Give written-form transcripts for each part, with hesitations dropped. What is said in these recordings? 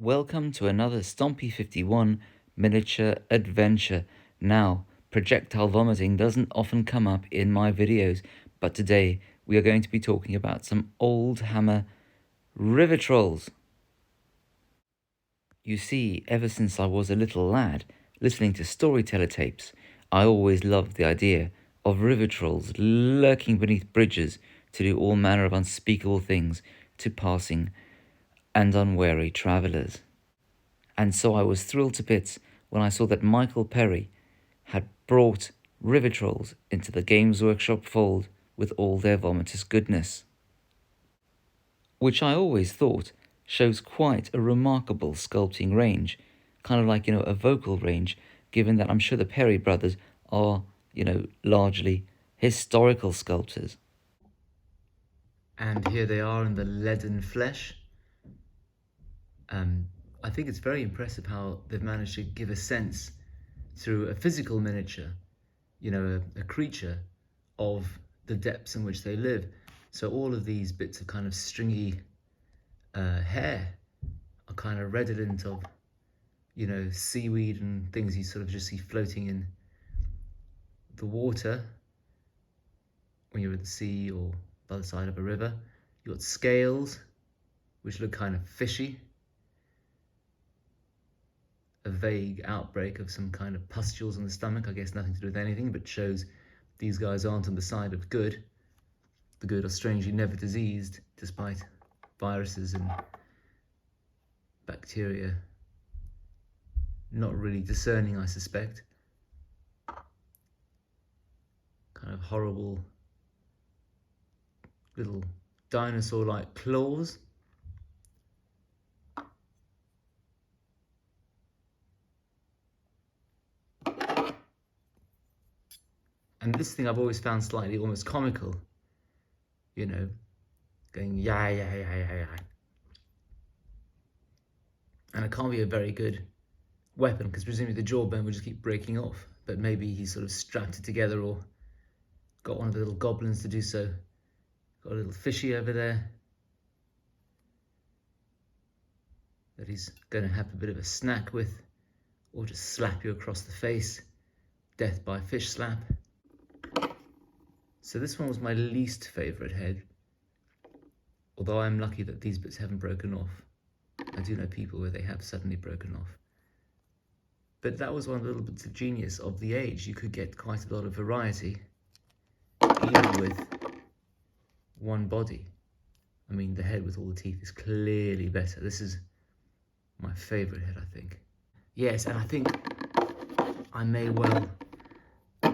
Welcome to another Stompy 51 miniature adventure. Now, projectile vomiting doesn't often come up in my videos, but today we are going to be talking about some Oldhammer River Trolls. You see, ever since I was a little lad, listening to storyteller tapes, I always loved the idea of river trolls lurking beneath bridges to do all manner of unspeakable things to passing and unwary travellers. And so I was thrilled to bits when I saw that Michael Perry had brought river trolls into the Games Workshop fold with all their vomitous goodness, which I always thought shows quite a remarkable sculpting range, kind of like, a vocal range, given that I'm sure the Perry brothers are, largely historical sculptors. And here they are in the leaden flesh. I think it's very impressive how they've managed to give a sense through a physical miniature, a creature, of the depths in which they live. So all of these bits of kind of stringy hair are kind of redolent of, seaweed and things you sort of just see floating in the water when you're at the sea or by the side of a river. You've got scales, which look kind of fishy. A vague outbreak of some kind of pustules on the stomach, I guess nothing to do with anything, but shows these guys aren't on the side of good. The good are strangely never diseased, despite viruses and bacteria not really discerning, I suspect. Kind of horrible little dinosaur-like claws. And this thing I've always found slightly almost comical, going yeah, yeah, yeah, yeah, yeah. And it can't be a very good weapon because presumably the jawbone would just keep breaking off. But maybe he sort of strapped it together or got one of the little goblins to do so. Got a little fishy over there that he's going to have a bit of a snack with, or just slap you across the face. Death by fish slap. So this one was my least favourite head, although I'm lucky that these bits haven't broken off. I do know people where they have suddenly broken off. But that was one of the little bits of genius of the age. You could get quite a lot of variety, even with one body. I mean, the head with all the teeth is clearly better. This is my favourite head, I think. Yes, and I think I may well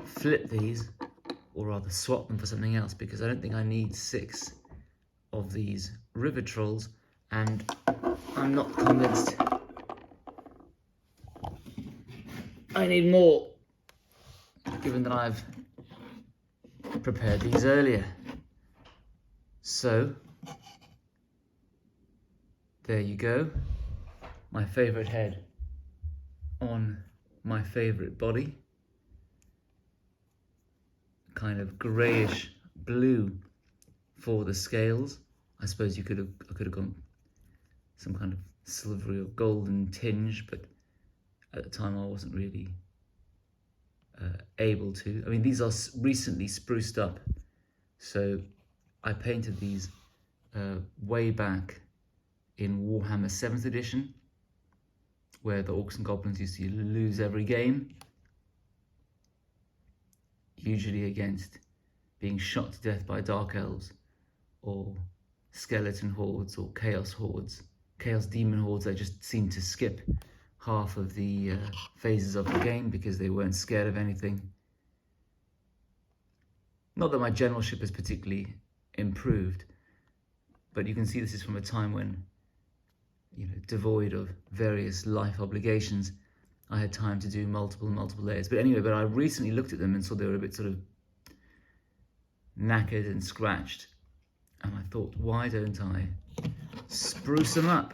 flip these, or rather swap them for something else, because I don't think I need 6 of these river trolls, and I'm not convinced I need more, given that I've prepared these earlier. So, there you go, my favourite head on my favourite body. Kind of greyish blue for the scales. I suppose I could have gone some kind of silvery or golden tinge, but at the time I wasn't really able to. I mean, these are recently spruced up, so I painted these way back in Warhammer 7th edition, where the Orcs and Goblins used to lose every game, usually against being shot to death by dark elves or skeleton hordes or chaos hordes, chaos demon hordes that just seemed to skip half of the phases of the game because they weren't scared of anything. Not that my generalship has particularly improved, but you can see this is from a time when, devoid of various life obligations, I had time to do multiple layers. But anyway, I recently looked at them and saw they were a bit sort of knackered and scratched. And I thought, why don't I spruce them up?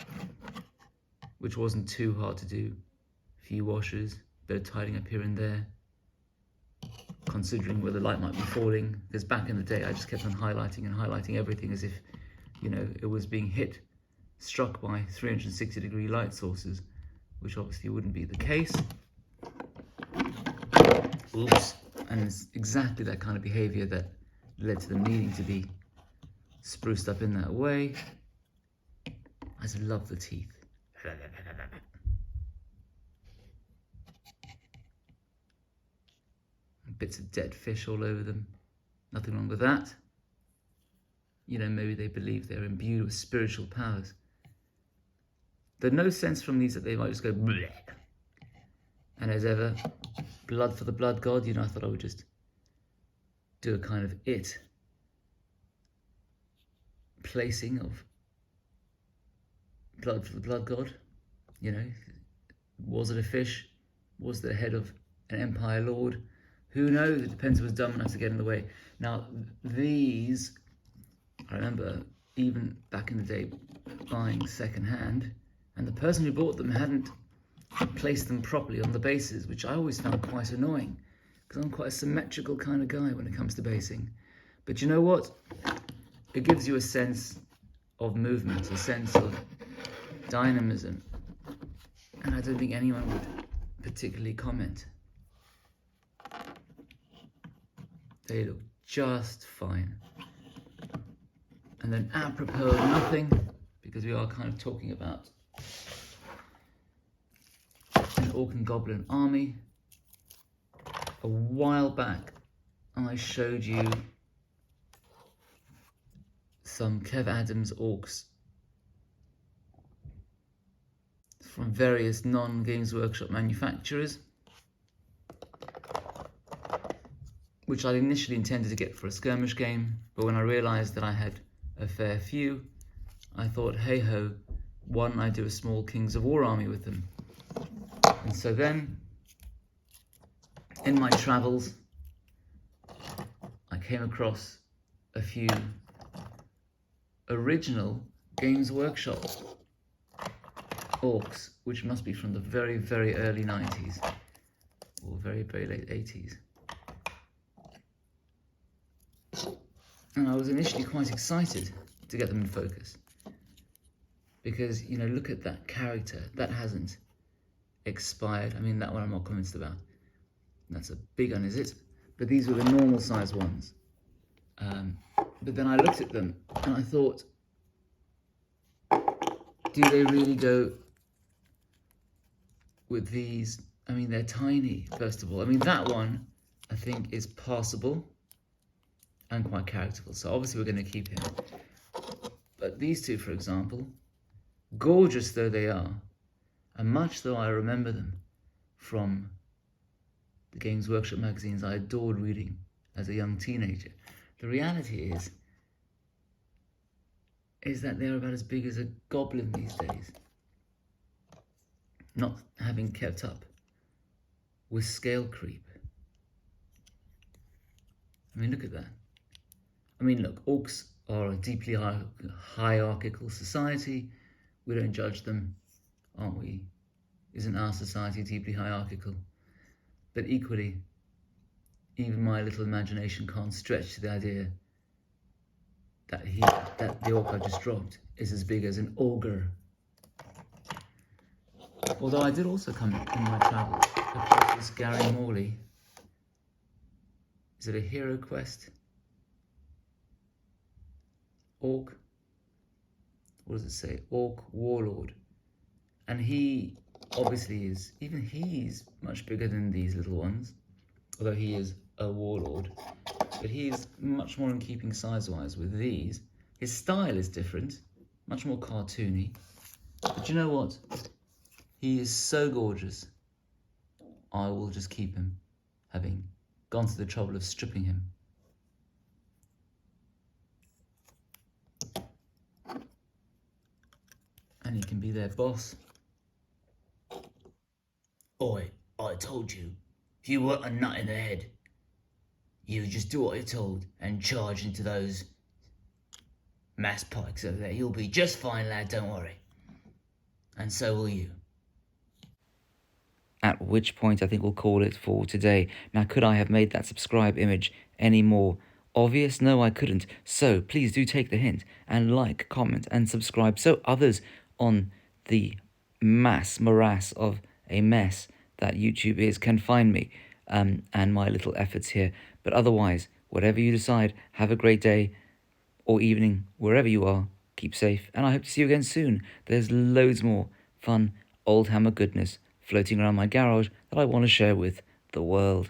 Which wasn't too hard to do. A few washes, bit of tidying up here and there. Considering where the light might be falling. Because back in the day, I just kept on highlighting everything as if, it was being hit struck by 360-degree light sources, which obviously wouldn't be the case. Oops. And it's exactly that kind of behavior that led to them needing to be spruced up in that way. I just love the teeth. Bits of dead fish all over them. Nothing wrong with that. You know, maybe they believe they're imbued with spiritual powers. There's no sense from these that they might just go bleh. And as ever, blood for the blood god, you know, I thought I would just do a kind of placing of blood for the blood god. You know, was it a fish? Was it the head of an empire lord? Who knows? It depends who was dumb enough to get in the way. Now, these, I remember even back in the day buying second-hand, and the person who bought them hadn't placed them properly on the bases, which I always found quite annoying, because I'm quite a symmetrical kind of guy when it comes to basing. But you know what? It gives you a sense of movement, a sense of dynamism, and I don't think anyone would particularly comment. They look just fine. And then apropos of nothing, because we are kind of talking about an Orc and Goblin army, a while back I showed you some Kev Adams Orcs from various non-Games Workshop manufacturers, which I initially intended to get for a skirmish game, but when I realised that I had a fair few, I thought, hey ho, why don't I do a small Kings of War army with them? And so then, in my travels, I came across a few original Games Workshop Orcs, which must be from the very, very early 90s, or very, very late 80s. And I was initially quite excited to get them in focus. Because, you know, look at that character. That hasn't expired. I mean, that one I'm not convinced about. That's a big one, is it? But these were the normal size ones. But then I looked at them and I thought, do they really go with these? I mean, they're tiny, first of all. I mean, that one, I think, is passable and quite characterful. So obviously we're going to keep him. But these two, for example, gorgeous though they are, and much though I remember them from the Games Workshop magazines I adored reading as a young teenager, the reality is that they're about as big as a goblin these days, not having kept up with scale creep. I mean, look at that. I mean, look, Orcs are a deeply hierarchical society. We don't judge them, aren't we? Isn't our society deeply hierarchical? But equally, even my little imagination can't stretch to the idea that the Orc I just dropped is as big as an ogre. Although I did also come in my travels across this Gary Morley. Is it a hero quest? Orc? What does it say? Orc Warlord. And he obviously is, even he's much bigger than these little ones, although he is a warlord. But he's much more in keeping size-wise with these. His style is different, much more cartoony. But you know what? He is so gorgeous, I will just keep him, having gone to the trouble of stripping him. And he can be their boss. Oi, I told you, if you weren't a nut in the head, you just do what you're told and charge into those mass pikes over there. You'll be just fine, lad, don't worry. And so will you. At which point I think we'll call it for today. Now, could I have made that subscribe image any more obvious? No, I couldn't. So please do take the hint and like, comment, and subscribe so others on the mass morass of a mess that YouTube is can find me and my little efforts here. But otherwise, whatever you decide, have a great day or evening, wherever you are. Keep safe, and I hope to see you again soon. There's loads more fun Oldhammer goodness floating around my garage that I want to share with the world.